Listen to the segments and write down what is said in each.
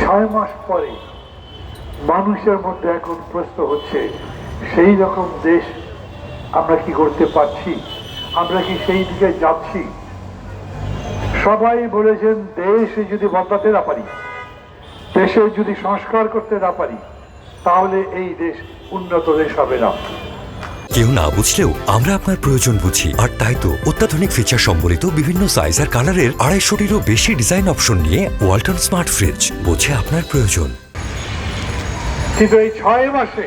6 মাস পরে মানুষের মধ্যে এখন প্রশ্ন হচ্ছে, সেই রকম দেশ আমরা কি করতে পারছি? আমরা কি সেই দিকে যাচ্ছি? সবাই বলেছেন দেশ যদি বদলাতে না পারি, দেশে যদি সংস্কার করতে না পারি, তাহলে এই দেশ উন্নত দেশ হবে না। কেউ না বুঝলেও আমরা আপনার প্রয়োজন বুঝি, আর তাই তো অত্যাধুনিক ফিচার সম্বলিত বিভিন্ন সাইজ আর কালারের 250-টিরও বেশি ডিজাইন অপশন নিয়ে ওয়ালটন স্মার্ট ফ্রিজ বোঝে আপনার প্রয়োজন। কিন্তু এই 6 মাসে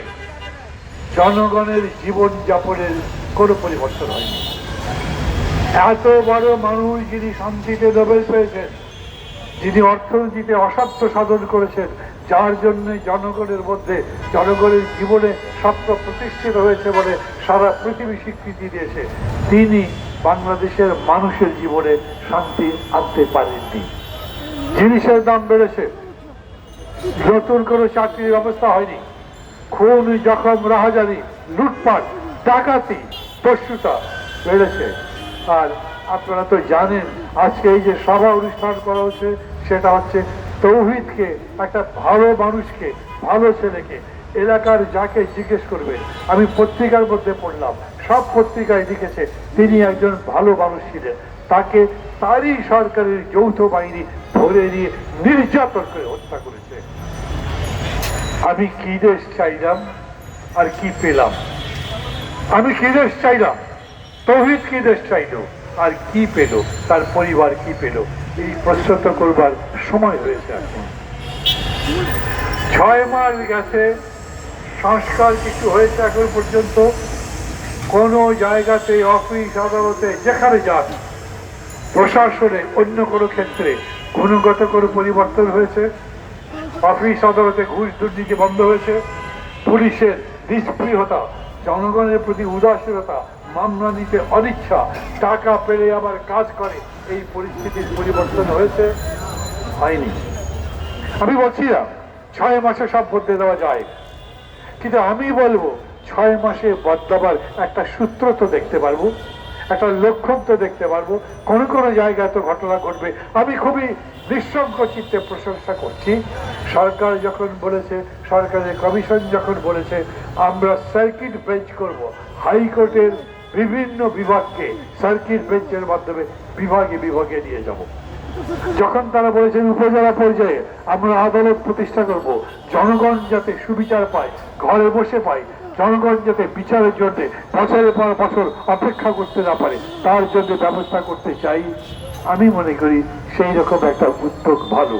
জনগণের জীবন যাপনের কোনো পরিবর্তন হয়নি। এত বড় মানুষ যিনি শান্তিতে নোবেল পেয়েছেন, যিনি অর্থনীতিতে অসাধ্য সাধন করেছেন, যার জন্য জনগণের মধ্যে জনগণের জীবনে সত্য প্রতিষ্ঠিত হয়েছে বলে সারা পৃথিবী স্বীকৃতি দিয়েছে, তিনি বাংলাদেশের মানুষের জীবনে শান্তি আনতে পারেননি। জিনিসের দাম বেড়েছে, নতুন কোনো চাকরির ব্যবস্থা হয়নি, খুন জখম রাহাজানি লুটপাট ডাকাতি দস্যুতা বেড়েছে। আর আপনারা তো জানেন আজকে এই যে সভা অনুষ্ঠান করা হচ্ছে, সেটা হচ্ছে তৌহিদকে, একটা ভালো মানুষকে, ভালো ছেলেকে, এলাকার যাকে জিজ্ঞেস করবেন, আমি পত্রিকার মধ্যে পড়লাম, সব পত্রিকায় লিখেছে তিনি একজন ভালো মানুষ ছিলেন, তাকে তারই সরকারের যৌথ বাহিনী ধরে নিয়ে নির্যাতন করে হত্যা করেছে। আমি কি দেশ চাইলাম আর কি পেলাম? আমি কি দেশ চাইলাম, তৌহিদ কি দেশ চাইলো আর কি পেল, তার পরিবার কি পেল? এই প্রশ্নটা করবার সময় হয়েছে এখন। 6 মাস গেছে, সংস্কার কিছু হয়েছে এখন পর্যন্ত? কোনো জায়গাতে, অফিস আদালতে, যেখানে যান, প্রশাসনে অন্য কোনো ক্ষেত্রে গুণগত কোনো পরিবর্তন হয়েছে? অফিস আদালতে ঘুষ দুর্নীতি বন্ধ হয়েছে? পুলিশের নিষ্ক্রিয়তা, জনগণের প্রতি উদাসীনতা, মামলা নিতে অনিচ্ছা, টাকা পেলে আবার কাজ করে, এই পরিস্থিতির পরিবর্তন হয়েছে? হয়নি। আমি বলছি না 6 মাসে সব বদলে দেওয়া যায়, কিন্তু আমি বলবো 6 মাসে বদলাবার একটা সূত্র তো দেখতে পারবো, একটা লক্ষণ তো দেখতে পারবো। কোন কোন জায়গায় তো ঘটনা ঘটবে। আমি খুবই নিঃসঙ্গ চিত্তে প্রশংসা করছি, সরকার যখন বলেছে, সরকারের কমিশন যখন বলেছে আমরা সার্কিট বেঞ্চ করব, হাইকোর্টের বিভিন্ন বিভাগকে সার্কিট বেঞ্চের মাধ্যমে বিভাগে বিভাগে নিয়ে যাব। যখন তারা বলেছেন উপজেলা পর্যায়ে আমরা আদালত প্রতিষ্ঠা করব, জনগণ যাতে সুবিচার পায়, ঘরে বসে পায়, জনগণ যাতে বিচারের জন্য বছরের পর বছর অপেক্ষা করতে না পারে, তার জন্য ব্যবস্থা করতে চাই, আমি মনে করি সেই রকম একটা উদ্যোগ ভালো।